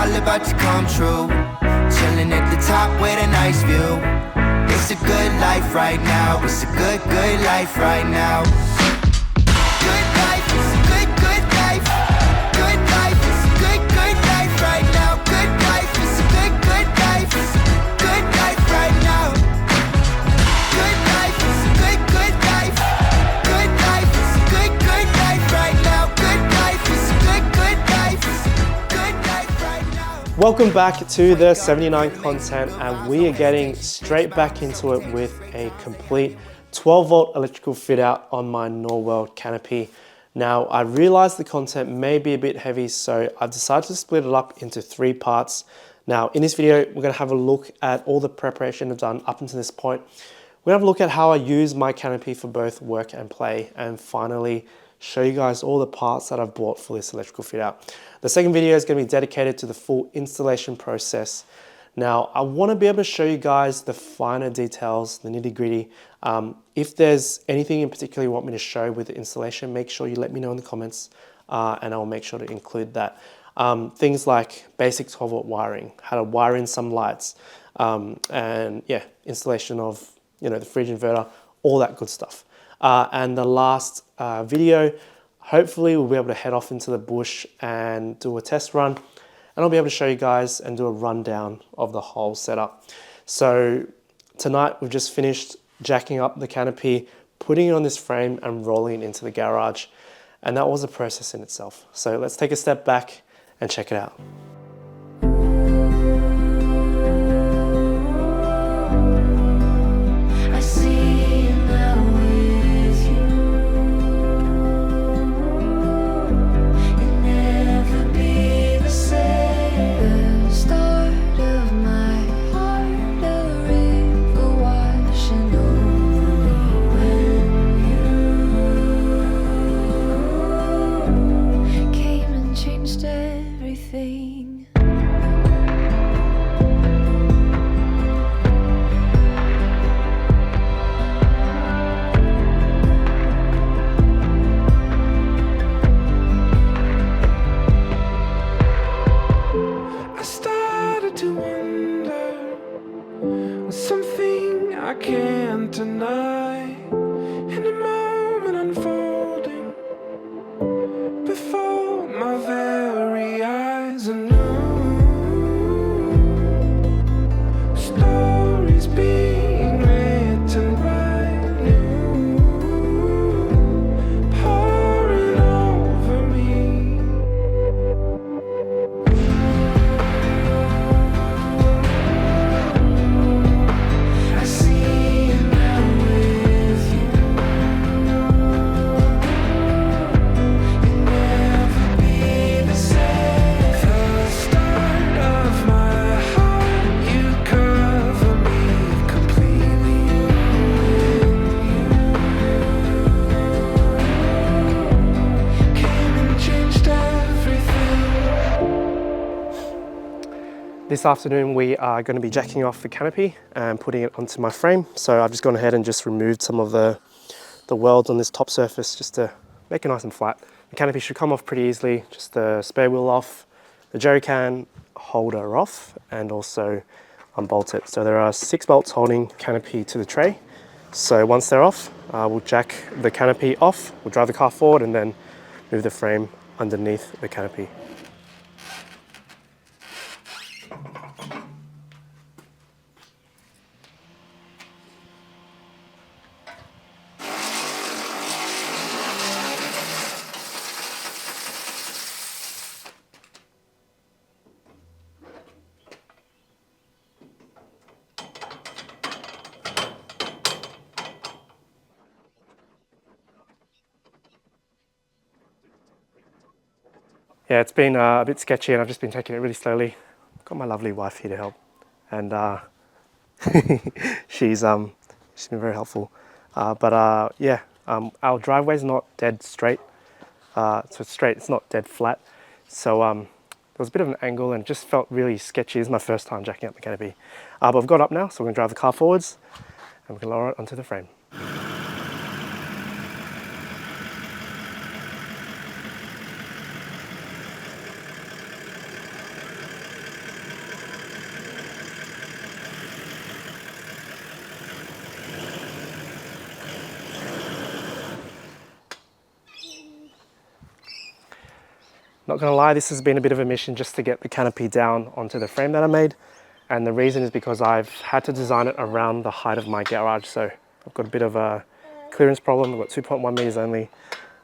all about to come true. Chilling at the top with a nice view. It's a good life right now. It's a good, good life right now. Good life, it's a good, good life. Good life, it's a good, good life right now. Good life, it's a good, good life. Good life right now. Good life, it's a good, good life. Good life, it's a good, good life right now. Good life, it's a good, good life. Good life right now. Welcome back to the 79 content, and we are getting straight back into it with a complete 12 volt electrical fit out on my Norworld Canopy. Now, I realize the content may be a bit heavy, so I've decided to split it up into 3 parts. Now, in this video, we're gonna have a look at all the preparation I've done up until this point. We're gonna have a look at how I use my Canopy for both work and play, and finally, show you guys all the parts that I've bought for this electrical fit out. The second video is gonna be dedicated to the full installation process. Now, I wanna be able to show you guys the finer details, the nitty gritty. If there's anything in particular you want me to show with the installation, make sure you let me know in the comments, and I'll make sure to include that. Things like basic 12 volt wiring, how to wire in some lights, and yeah, installation of the fridge inverter, all that good stuff. And the last video, hopefully we'll be able to head off into the bush and do a test run, and I'll be able to show you guys and do a rundown of the whole setup. So tonight we've just finished jacking up the Canopy, putting it on this frame and rolling it into the garage. And that was a process in itself. So let's take a step back and check it out. This afternoon we are going to be jacking off the Canopy and putting it onto my frame. So I've just gone ahead and just removed some of the welds on this top surface just to make it nice and flat. The Canopy should come off pretty easily, just the spare wheel off, the jerry can holder off, and also unbolt it. So there are 6 bolts holding Canopy to the tray. So once they're off, we'll jack the Canopy off, we'll drive the car forward and then move the frame underneath the Canopy. Yeah, it's been a bit sketchy and I've just been taking it really slowly. Got my lovely wife here to help, and she's been very helpful. Yeah, our driveway's not dead straight, so it's straight, it's not dead flat. So there was a bit of an angle and it just felt really sketchy. This is my first time jacking up the Canopy. But I've got up now, so we're gonna drive the car forwards and we're gonna lower it onto the frame. Not gonna lie, this has been a bit of a mission just to get the canopy down onto the frame that I made. And the reason is because I've had to design it around the height of my garage. So I've got a bit of a clearance problem. I've got 2.1 meters only.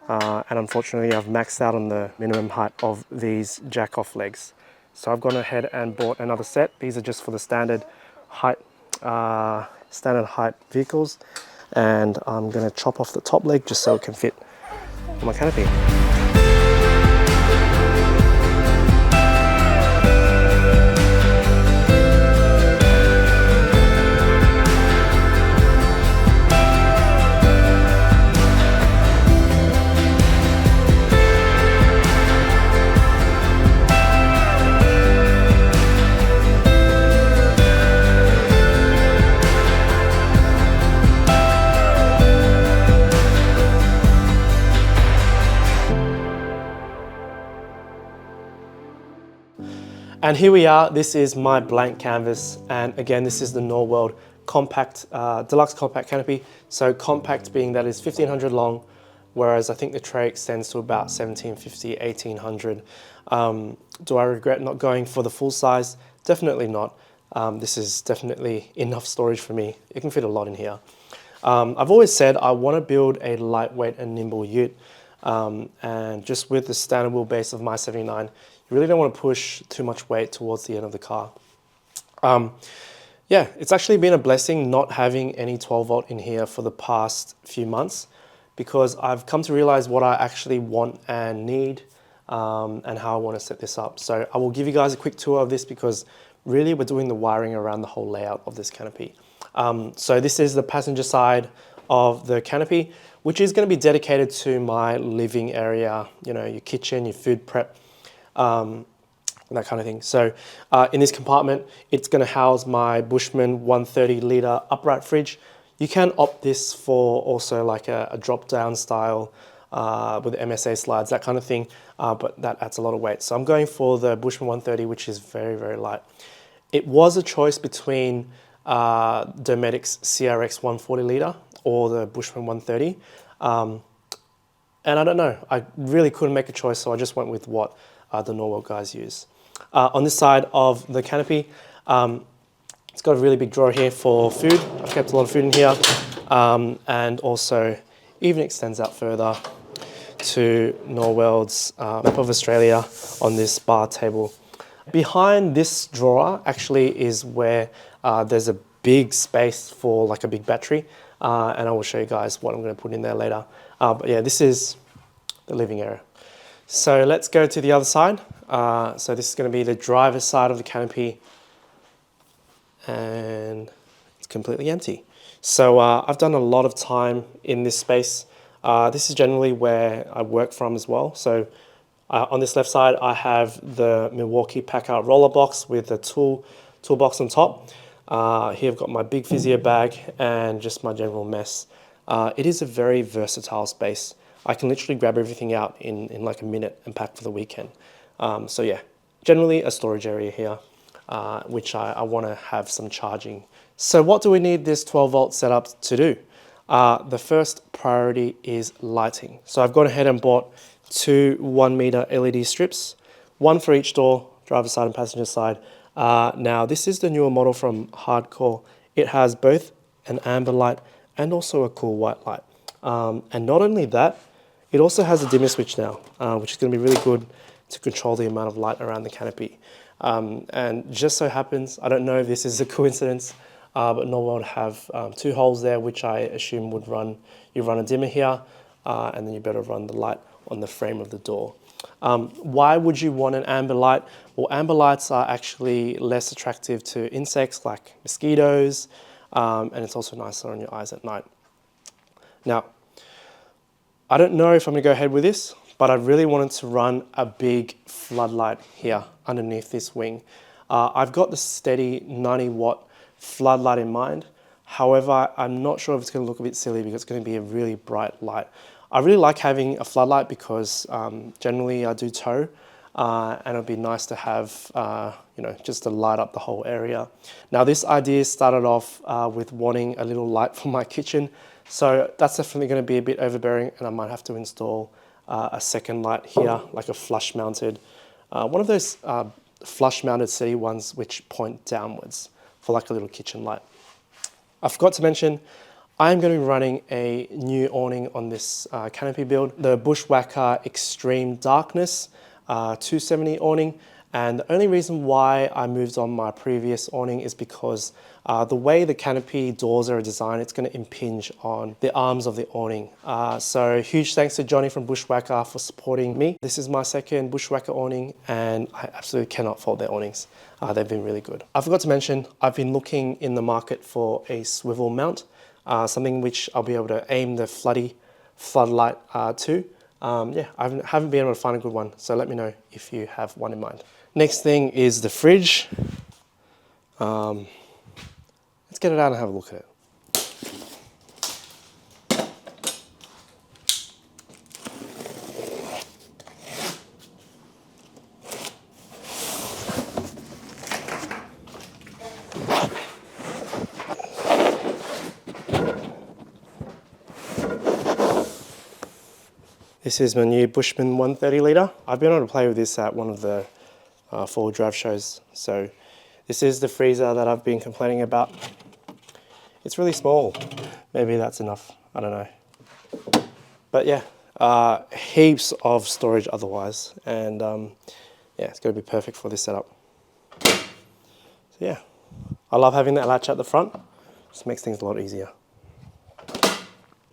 And unfortunately I've maxed out on the minimum height of these jack-off legs. So I've gone ahead and bought another set. These are just for the standard height vehicles. And I'm gonna chop off the top leg just so it can fit on my canopy. And here we are, this is my blank canvas. And again, this is the Norworld compact, deluxe compact canopy. So compact being that is 1500 long, whereas I think the tray extends to about 1750, 1800. Do I regret not going for the full size? Definitely not. This is definitely enough storage for me. It can fit a lot in here. I've always said I want to build a lightweight and nimble ute. And just with the standard wheelbase of my 79, you really don't want to push too much weight towards the end of the car. Yeah, it's actually been a blessing not having any 12 volt in here for the past few months, because I've come to realize what I actually want and need, and how I want to set this up. So I will give you guys a quick tour of this, because really we're doing the wiring around the whole layout of this canopy. So this is the passenger side of the canopy, which is going to be dedicated to my living area, you know, your kitchen, your food prep, that kind of thing. So in this compartment, it's going to house my Bushman 130 litre upright fridge. You can opt this for also like a drop down style with MSA slides, that kind of thing, but that adds a lot of weight. So I'm going for the Bushman 130, which is very, very light. It was a choice between Dometic's CRX 140 litre or the Bushman 130. And I don't know, I really couldn't make a choice, so I just went with what the Norworld guys use. On this side of the canopy, it's got a really big drawer here for food. I've kept a lot of food in here, and also even extends out further to Norworld's map of Australia on this bar table. Behind this drawer actually is where there's a big space for like a big battery, and I will show you guys what I'm going to put in there later. But yeah, this is the living area. So let's go to the other side. So this is going to be the driver's side of the canopy, and it's completely empty. So I've done a lot of time in this space. This is generally where I work from as well. So on this left side, I have the Milwaukee Packard roller box with a toolbox on top. Here I've got my big physio bag and just my general mess. It is a very versatile space. I can literally grab everything out in like a minute and pack for the weekend. So yeah, generally a storage area here, which I want to have some charging. So what do we need this 12 volt setup to do? The first priority is lighting. So I've gone ahead and bought two 1 meter LED strips, one for each door, driver's side and passenger side. Now this is the newer model from Hardcore. It has both an amber light and also a cool white light. And not only that, it also has a dimmer switch now, which is going to be really good to control the amount of light around the canopy. And just so happens, I don't know if this is a coincidence, but Norworld have two holes there, which I assume would you run a dimmer here, and then you better run the light on the frame of the door. Why would you want an amber light? Well, amber lights are actually less attractive to insects like mosquitoes, and it's also nicer on your eyes at night. Now, I don't know if I'm gonna go ahead with this, but I really wanted to run a big floodlight here underneath this wing. I've got the steady 90 watt floodlight in mind. However, I'm not sure if it's gonna look a bit silly because it's gonna be a really bright light. I really like having a floodlight because generally I do tow, and it'd be nice to have, you know, just to light up the whole area. Now this idea started off with wanting a little light for my kitchen. So that's definitely going to be a bit overbearing, and I might have to install a second light here, like a flush mounted, one of those flush mounted city ones which point downwards for like a little kitchen light. I forgot to mention, I'm going to be running a new awning on this Canopy build, the Bushwhacker Extreme Darkness 270 awning. And the only reason why I moved on my previous awning is because the way the Canopy doors are designed, it's going to impinge on the arms of the awning. So huge thanks to Johnny from Bushwhacker for supporting me. This is my second Bushwhacker awning and I absolutely cannot fault their awnings. They've been really good. I forgot to mention, I've been looking in the market for a swivel mount, something which I'll be able to aim the floodlight to. Yeah, I haven't been able to find a good one, so let me know if you have one in mind. Next thing is the fridge. Let's get it out and have a look at it. This is my new Bushman 130 litre. I've been able to play with this at one of the four-wheel drive shows. So this is the freezer that I've been complaining about. It's really small. Maybe that's enough, I don't know. But yeah, heaps of storage otherwise. And yeah, it's gonna be perfect for this setup. So yeah, I love having that latch at the front. Just makes things a lot easier.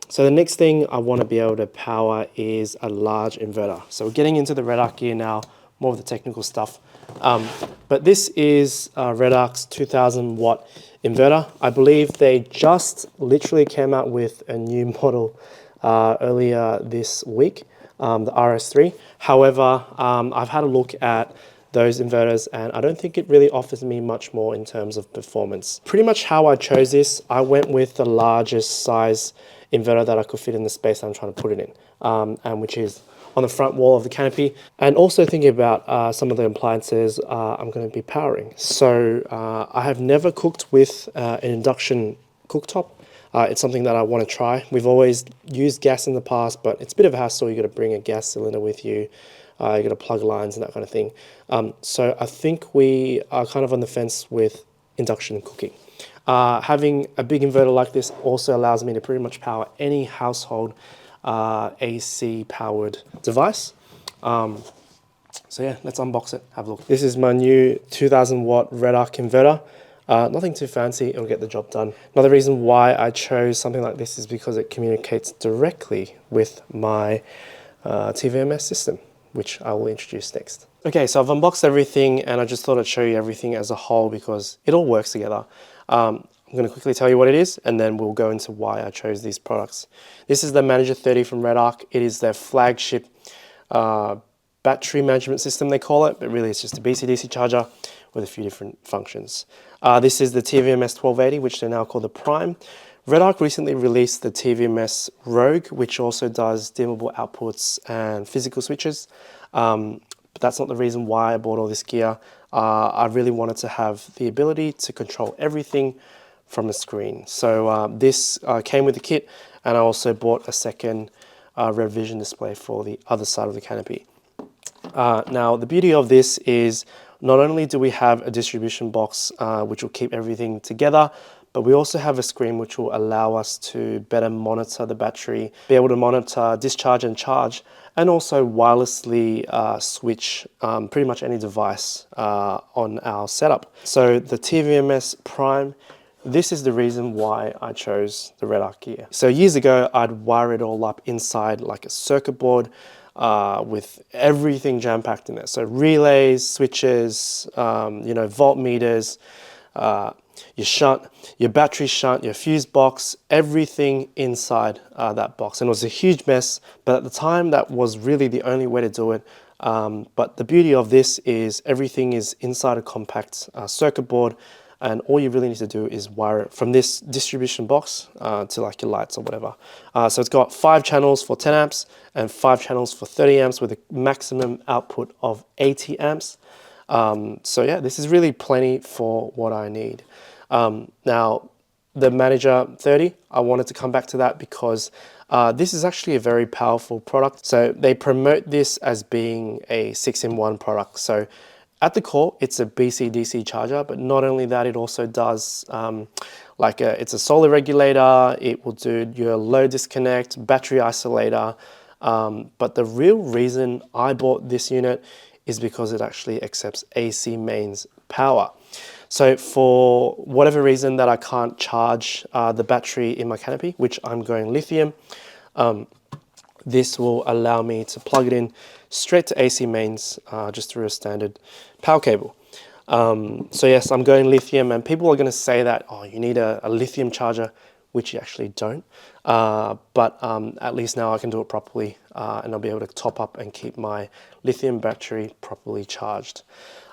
So the next thing I want to be able to power is a large inverter. So we're getting into the Redarc gear now, more of the technical stuff. But this is Redarc's 2000 watt inverter. I believe they just literally came out with a new model earlier this week, the RS3. However, I've had a look at those inverters and I don't think it really offers me much more in terms of performance. Pretty much how I chose this, I went with the largest size inverter that I could fit in the space I'm trying to put it in, and which is on the front wall of the Canopy. And also thinking about some of the appliances I'm going to be powering. So I have never cooked with an induction cooktop. It's something that I want to try. We've always used gas in the past, but it's a bit of a hassle. You got to bring a gas cylinder with you. You got to plug lines and that kind of thing. So I think we are kind of on the fence with induction cooking. Having a big inverter like this also allows me to pretty much power any household AC powered device. So yeah, let's unbox it, have a look. This is my new 2000 watt Redarc inverter. Nothing too fancy, it'll get the job done. Another reason why I chose something like this is because it communicates directly with my TVMS system, which I will introduce next. Okay, so I've unboxed everything and I just thought I'd show you everything as a whole because it all works together. I'm going to quickly tell you what it is and then we'll go into why I chose these products. This is the Manager 30 from Redarc. It is their flagship battery management system, they call it, but really it's just a BC-DC charger with a few different functions. This is the TVMS 1280, which they now call the Prime. Redarc recently released the TVMS Rogue, which also does dimmable outputs and physical switches. But that's not the reason why I bought all this gear. I really wanted to have the ability to control everything from a screen. So this came with the kit, and I also bought a second Red Vision display for the other side of the Canopy. Now, the beauty of this is not only do we have a distribution box which will keep everything together, but we also have a screen which will allow us to better monitor the battery, be able to monitor discharge and charge, and also wirelessly switch pretty much any device on our setup. So the TVMS Prime, this is the reason why I chose the Redarc gear. So years ago, I'd wire it all up inside like a circuit board with everything jam-packed in there. So relays, switches, you know, voltmeters, your shunt, your battery shunt, your fuse box, everything inside that box. And it was a huge mess, but at the time that was really the only way to do it. But the beauty of this is everything is inside a compact circuit board, and all you really need to do is wire it from this distribution box to like your lights or whatever. So it's got 5 channels for 10 amps and 5 channels for 30 amps with a maximum output of 80 amps. So yeah, this is really plenty for what I need. Now, the Manager 30, I wanted to come back to that because This is actually a very powerful product. So they promote this as being a 6-in-1 product. So at the core, it's a BC-DC charger, but not only that, it also does it's a solar regulator, it will do your low disconnect, battery isolator. But the real reason I bought this unit is because it actually accepts AC mains power. So for whatever reason that I can't charge the battery in my Canopy, which I'm going lithium, this will allow me to plug it in straight to AC mains just through a standard power cable. So yes, I'm going lithium, and people are going to say that, oh, you need a lithium charger, which you actually don't. But at least now I can do it properly, and I'll be able to top up and keep my lithium battery properly charged.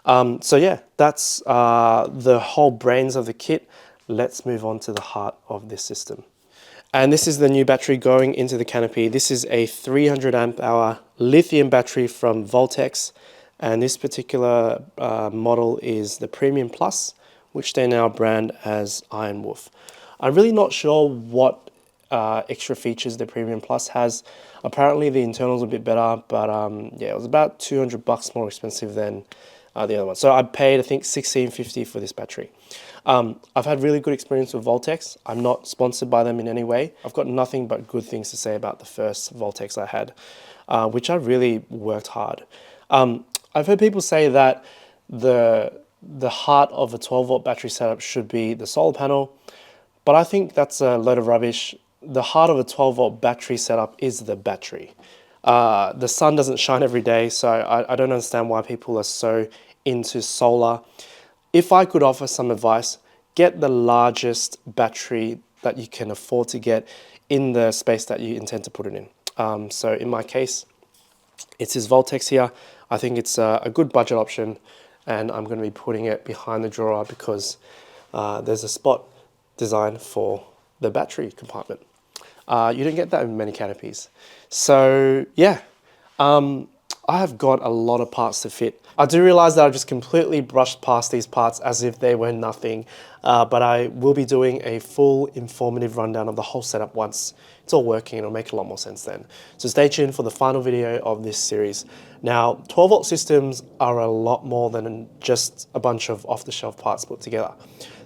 So yeah, that's the whole brains of the kit. Let's move on to the heart of this system. And this is the new battery going into the Canopy. This is a 300 amp hour lithium battery from Voltex. And this particular model is the Premium Plus, which they now brand as Iron Wolf. I'm really not sure what extra features the Premium Plus has. Apparently the internals are a bit better, but yeah, it was about $200 more expensive than the other one. So I paid, I think, $16.50 for this battery. I've had really good experience with Voltex. I'm not sponsored by them in any way. I've got nothing but good things to say about the first Voltex I had, which I really worked hard. I've heard people say that the heart of a 12-volt battery setup should be the solar panel, but I think that's a load of rubbish. The heart of a 12-volt battery setup is the battery. The sun doesn't shine every day, so I don't understand why people are so into solar. If I could offer some advice, get the largest battery that you can afford to get in the space that you intend to put it in. So in my case, it's this Voltex here. I think it's a good budget option, and I'm going to be putting it behind the drawer because there's a spot designed for the battery compartment. You don't get that in many Canopies. So yeah, I have got a lot of parts to fit. I do realize that I've just completely brushed past these parts as if they were nothing, but I will be doing a full informative rundown of the whole setup once it's all working, and it'll make a lot more sense then. So stay tuned for the final video of this series. Now, 12-volt systems are a lot more than just a bunch of off-the-shelf parts put together.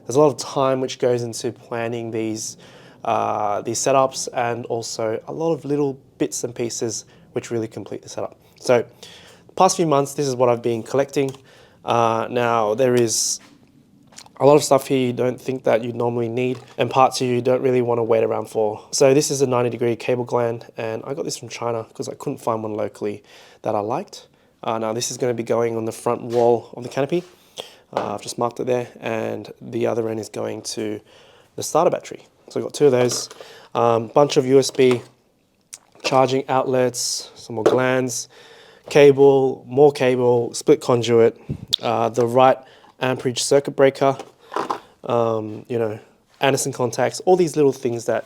There's a lot of time which goes into planning these setups, and also a lot of little bits and pieces which really complete the setup. So the past few months, this is what I've been collecting. Now there is a lot of stuff here you don't think that you normally need, and parts you don't really want to wait around for. So this is a 90-degree cable gland, and I got this from China because I couldn't find one locally that I liked. Now this is going to be going on the front wall of the Canopy. I've just marked it there, and the other end is going to the starter battery. So I've got two of those, bunch of USB charging outlets, some more glands, cable, more cable, split conduit, the right amperage circuit breaker, you know, Anderson contacts, all these little things that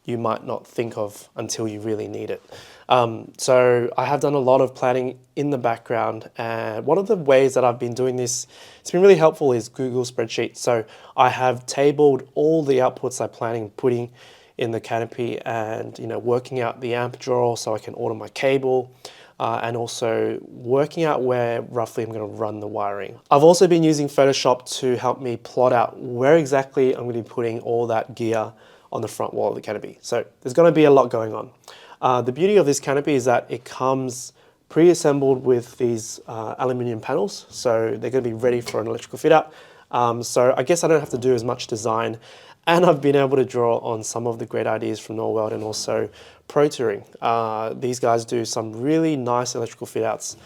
you might not think of until you really need it. So I have done a lot of planning in the background, and one of the ways that I've been doing this, it's been really helpful, is Google spreadsheets. So I have tabled all the outputs I'm planning putting in the Canopy, and you know, working out the amp draw so I can order my cable, and also working out where roughly I'm going to run the wiring. I've also been using Photoshop to help me plot out where exactly I'm going to be putting all that gear on the front wall of the Canopy. So there's going to be a lot going on. The beauty of this Canopy is that it comes pre-assembled with these aluminium panels, so they're going to be ready for an electrical fit out. So I guess I don't have to do as much design, and I've been able to draw on some of the great ideas from Norweld and also Pro Touring. These guys do some really nice electrical fit outs.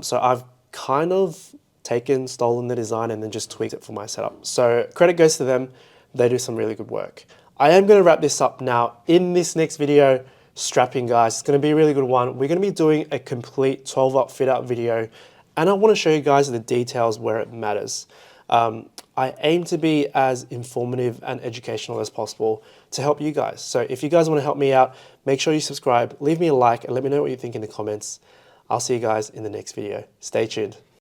So I've kind of stolen the design and then just tweaked it for my setup. So credit goes to them. They do some really good work. I am going to wrap this up now. In this next video, strap in guys, it's going to be a really good one. We're going to be doing a complete 12-volt fit out video, and I want to show you guys the details where it matters. I aim to be as informative and educational as possible to help you guys. So if you guys want to help me out, make sure you subscribe, leave me a like, and let me know what you think in the comments. I'll see you guys in the next video. Stay tuned.